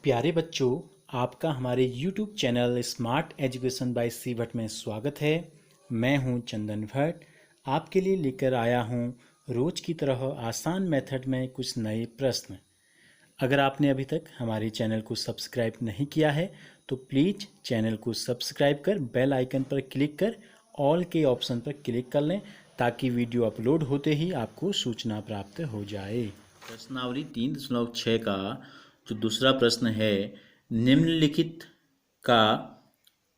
प्यारे बच्चों, आपका हमारे YouTube channel smart education by C Bhatt में स्वागत है। मैं हूं चंदन भट्ट, आपके लिए लेकर आया हूं रोज की तरह आसान मेथड में कुछ नए प्रश्न। अगर आपने अभी तक हमारे चैनल को सब्सक्राइब नहीं किया है तो प्लीज़ चैनल को सब्सक्राइब कर बेल आइकन पर क्लिक कर ऑल के ऑप्शन पर क्लिक कर लें ताकि वीडियो अपलोड होते ही आपको सूचना प्राप्त हो जाए। प्रश्नावली 3.6 का जो दूसरा प्रश्न है, निम्नलिखित का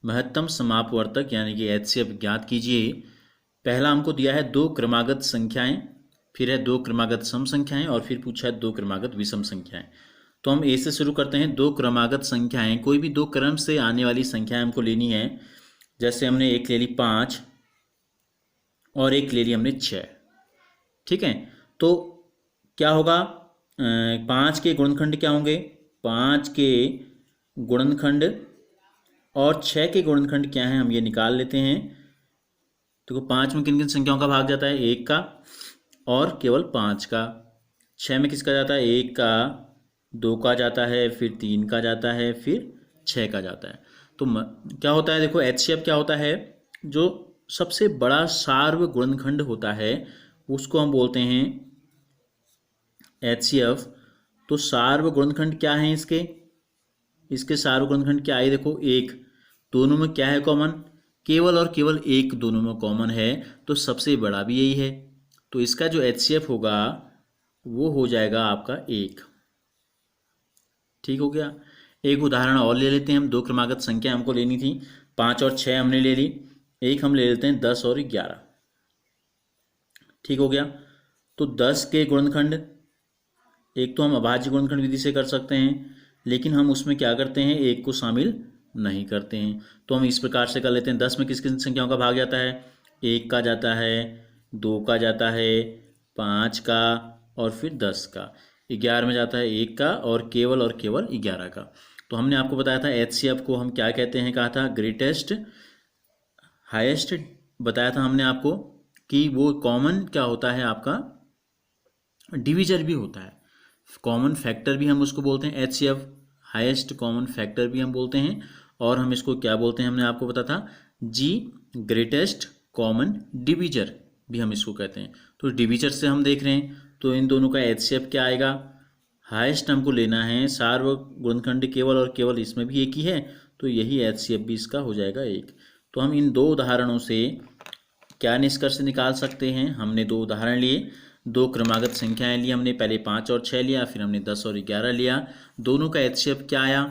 महत्तम समापवर्तक यानी कि HCF ज्ञात कीजिए। पहला हमको दिया है दो क्रमागत संख्याएं, फिर है दो क्रमागत सम संख्याएं और फिर पूछा है दो क्रमागत विषम संख्याएं। तो हम ए से शुरू करते हैं। दो क्रमागत संख्याएं, कोई भी दो क्रम से आने वाली संख्याएं हमको लेनी है। जैसे हमने एक ले ली 5 और एक ले ली हमने 6, ठीक है। तो क्या होगा, 5 के गुणनखंड क्या होंगे, 5 के गुणनखंड और 6 के गुणनखंड क्या है हम ये निकाल लेते हैं। तो 5 में किन किन संख्याओं का भाग जाता है, 1 का और केवल 5 का। 6 में किसका जाता है, 1 का, 2 का जाता है, फिर 3 का जाता है, फिर 6 का जाता है। तो क्या होता है, देखो HCF क्या होता है, जो सबसे बड़ा सार्व गुणनखंड होता है उसको हम बोलते हैं HCF। तो सार्व गुणनखंड क्या है इसके सार्व गुणनखंड क्या है, देखो 1, दोनों में क्या है कॉमन, केवल और केवल 1 दोनों में कॉमन है, तो सबसे बड़ा भी यही है। तो इसका जो HCF होगा वो हो जाएगा आपका 1। ठीक हो गया। एक उदाहरण और ले लेते हैं हम। दो क्रमागत संख्या हमको लेनी थी, 5 और 6 हमने ले ली, एक हम ले लेते हैं 10 और 11। ठीक हो गया। तो 10 के गुणनखंड, एक तो हम अभाज्य गुणनखंड विधि से कर सकते हैं, लेकिन हम उसमें क्या करते हैं, एक को शामिल नहीं करते हैं। तो हम इस प्रकार से कर लेते हैं। 10 में किस किन संख्याओं का भाग जाता है, 1 का जाता है, 2 का जाता है, 5 का और फिर 10 का। 11 में जाता है 1 का और केवल 11 का। तो हमने आपको बताया था HCF को हम क्या कहते हैं, कहा था ग्रेटेस्ट हाईएस्ट, बताया था हमने आपको कि वो कॉमन क्या होता है आपका, डिविजर भी होता है, कॉमन फैक्टर भी हम उसको बोलते हैं HCF, हाईएस्ट कॉमन फैक्टर भी हम बोलते हैं। और हम इसको क्या बोलते हैं, हमने आपको बताया था जी ग्रेटेस्ट कॉमन डिविजर भी हम इसको कहते हैं। तो डिविजर से हम देख रहे हैं, तो इन दोनों का HCF क्या आएगा, हाईएस्ट हमको लेना है, सार्व गुणनखंड केवल और केवल इसमें भी एक ही है, तो यही HCF भी इसका हो जाएगा 1। तो हम इन दो उदाहरणों से क्या निष्कर्ष निकाल सकते हैं, हमने दो उदाहरण लिए, दो क्रमागत संख्याएं ली हमने, पहले 5 और 6 लिया, फिर हमने 10 और 11 लिया, दोनों का HCF क्या आया,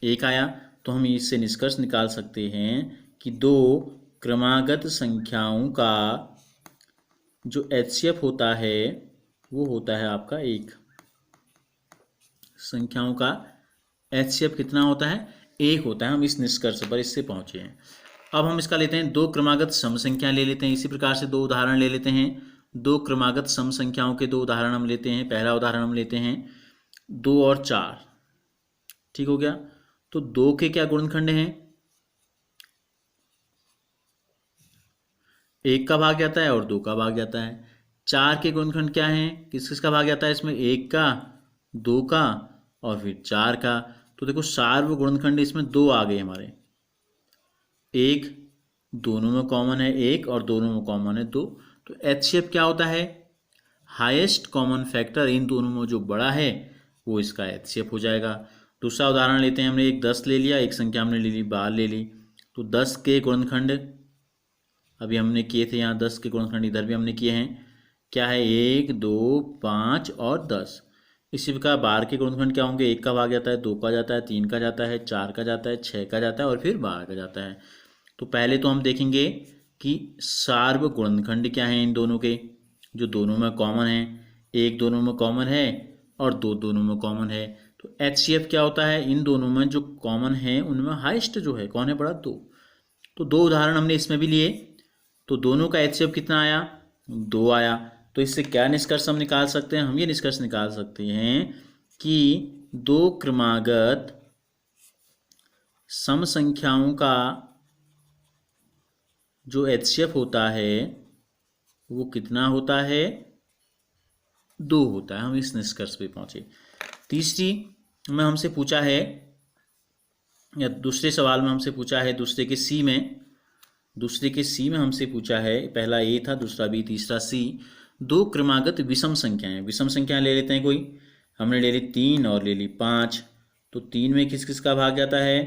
1 आया। तो हम इससे निष्कर्ष निकाल सकते हैं कि दो क्रमागत संख्याओं का जो HCF होता है वो होता है आपका 1। संख्याओं का HCF कितना होता है, 1 होता है। हम इस निष्कर्ष पर इससे पहुंचे हैं। अब हम इसका लेते हैं दो क्रमागत सम संख्या ले लेते हैं। इसी प्रकार से दो उदाहरण ले लेते हैं। दो क्रमागत सम संख्याओं के दो उदाहरण हम लेते हैं। पहला उदाहरण हम लेते हैं 2 और 4। ठीक हो गया। तो 2 के क्या गुणनखंड हैं, 1 का भाग जाता है और 2 का भाग जाता है। 4 के गुणनखंड क्या हैं, किस किस का भाग जाता है इसमें, 1 का, 2 का और फिर 4 का। तो देखो सार्व गुणनखंड इसमें 2 आ गए हमारे, 1 दोनों में कॉमन है 1 और दोनों में कॉमन है 2। तो HCF क्या होता है, हाईएस्ट कॉमन फैक्टर, इन दोनों में जो बड़ा है वो इसका HCF हो जाएगा। दूसरा उदाहरण लेते हैं। हमने एक 10 ले लिया, एक संख्या हमने ले ली 12 ले ली। तो 10 के गुणनखंड अभी हमने किए थे, यहाँ 10 के गुणनखंड इधर भी हमने किए हैं, क्या है 1, 2, 5 और 10। इसी प्रकार 12 के गुणनखंड क्या होंगे, 1 का भाग जाता है, 2 का जाता है, 3 का जाता है, 4 का जाता है, 6 का जाता है और फिर 12 का जाता है। तो पहले तो हम देखेंगे कि सार्व गुणनखंड क्या है इन दोनों के, जो दोनों में कॉमन है, 1 दोनों में कॉमन है और 2 दोनों में कॉमन है। तो HCF क्या होता है, इन दोनों में जो कॉमन है उनमें हाईएस्ट जो है कौन है, बड़ा 2। तो दो उदाहरण हमने इसमें भी लिए, तो दोनों का HCF कितना आया, 2 आया। तो इससे क्या निष्कर्ष हम निकाल सकते हैं, हम ये निष्कर्ष निकाल सकते हैं कि दो क्रमागत सम संख्याओं का जो HCF होता है वो कितना होता है, 2 होता है। हम इस निष्कर्ष पे पहुंचे। तीसरी में हमसे पूछा है, या दूसरे सवाल में हमसे पूछा है, दूसरे के सी में हमसे पूछा है, पहला ए था, दूसरा बी, तीसरा सी, दो क्रमागत विषम संख्याएं ले लेते हैं कोई। हमने ले ली 3 और ले ली 5, तो 3 में किस किस का भाग जाता है,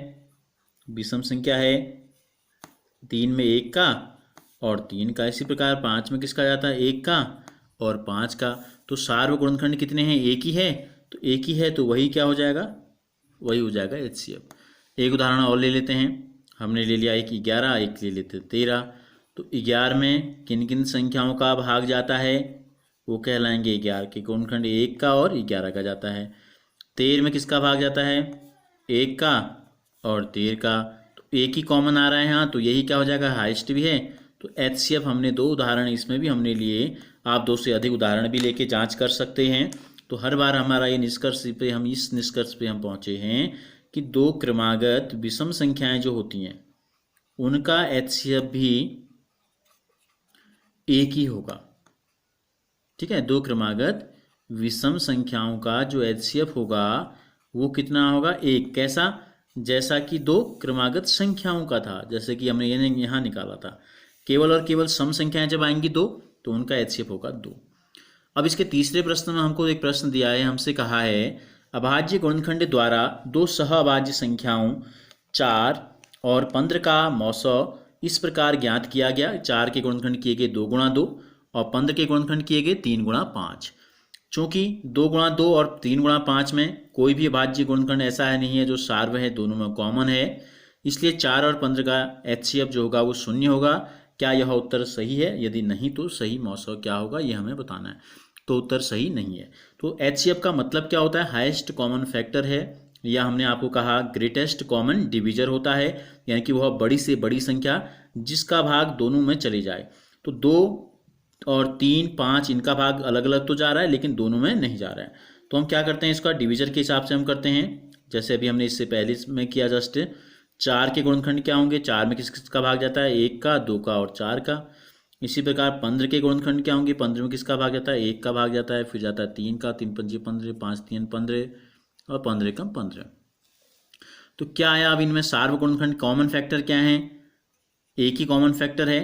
विषम संख्या है 3 में 1 का और 3 का। इसी प्रकार 5 में किसका जाता है, 1 का और 5 का। तो सार्व गुणनखंड कितने हैं, एक ही है, तो एक ही है तो वही क्या हो जाएगा, वही हो जाएगा HCF। एक उदाहरण और ले लेते हैं। हमने ले लिया एक 11, एक ले लेते 13। तो 11 में किन किन संख्याओं का भाग जाता है, वो कहलाएंगे 11 के गुणनखंड 1 का और 11 का जाता है। 13 में किसका भाग जाता है, 1 का और 13 का। तो एक ही कॉमन आ रहा है यहाँ, तो यही क्या हो जाएगा, हाईएस्ट भी है। तो HCF हमने 2 उदाहरण इसमें भी हमने लिए, आप 2 से अधिक उदाहरण भी लेके जांच कर सकते हैं। तो हर बार हमारा ये निष्कर्ष पे हम इस निष्कर्ष पे हम पहुँचे हैं कि 2 क्रमागत विषम संख्याएं जो होती हैं उनका HCF भी एक ही होगा। ठीक है, 2 क्रमागत विषम संख्याओं का जो HCF होगा वो कितना होगा, 1। कैसा, जैसा कि 2 क्रमागत संख्याओं का था, जैसे कि हमने यहाँ निकाला था। केवल और केवल सम संख्याएं जब आएंगी 2 तो उनका HCF होगा 2। अब इसके तीसरे प्रश्न में हमको एक प्रश्न दिया है, हमसे कहा है अभाज्य गुणनखंड द्वारा 2 सह अभाज्य संख्याओं 4 और 15 का मौसौ इस प्रकार ज्ञात किया गया। 4 के गुणनखंड किए गए 2 गुणा 2 और 15 के गुणनखंड किए गए 3 गुणा 5। चूँकि 2 गुणा 2 और 3 गुणा 5 में कोई भी अभाज्य गुणनखंड ऐसा है नहीं है जो सार्व है, दोनों में कॉमन है, इसलिए 4 और 15 का HCF जो होगा वो 0 होगा। क्या यह उत्तर सही है, यदि नहीं तो सही मौसौ क्या होगा ये हमें बताना है। तो उत्तर सही नहीं है। तो HCF का मतलब क्या होता है, हाईएस्ट कॉमन फैक्टर है, या हमने आपको कहा ग्रेटेस्ट कॉमन डिवीजर होता है, यानी कि वह बड़ी से बड़ी संख्या जिसका भाग दोनों में चली जाए। तो 2 और 3, 5 इनका भाग अलग अलग तो जा रहा है लेकिन दोनों में नहीं जा रहा है। तो हम क्या करते हैं, इसका डिवीजर के हिसाब से हम करते हैं। जैसे अभी हमने इससे पहले में किया, जस्ट 4 के गुणनखंड क्या होंगे, 4 में किस किसका भाग जाता है, 1 का, 2 का और 4 का। इसी प्रकार 15 के गुणनखंड क्या होंगे, 15 में किसका भाग जाता है, 1 का भाग जाता है, फिर जाता है 3 का, 3 पंजे 15, 5 3 15 और 15 कम 15। तो क्या आया, अब इनमें सार्व गुणनखंड कॉमन फैक्टर क्या है, एक ही कॉमन फैक्टर है,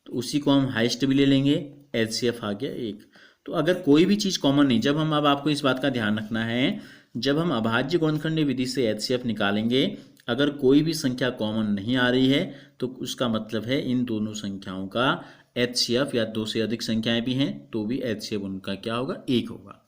तो उसी को हम हाईएस्ट भी ले लेंगे, HCF आ गया 1। तो अगर कोई भी चीज़ कॉमन नहीं, जब हम, अब आपको इस बात का ध्यान रखना है, जब हम अभाज्य गुणनखंड विधि से HCF निकालेंगे, अगर कोई भी संख्या कॉमन नहीं आ रही है तो उसका मतलब है इन दोनों संख्याओं का HCF, या 2 से अधिक संख्याएं भी हैं तो भी HCF उनका क्या होगा, 1 होगा।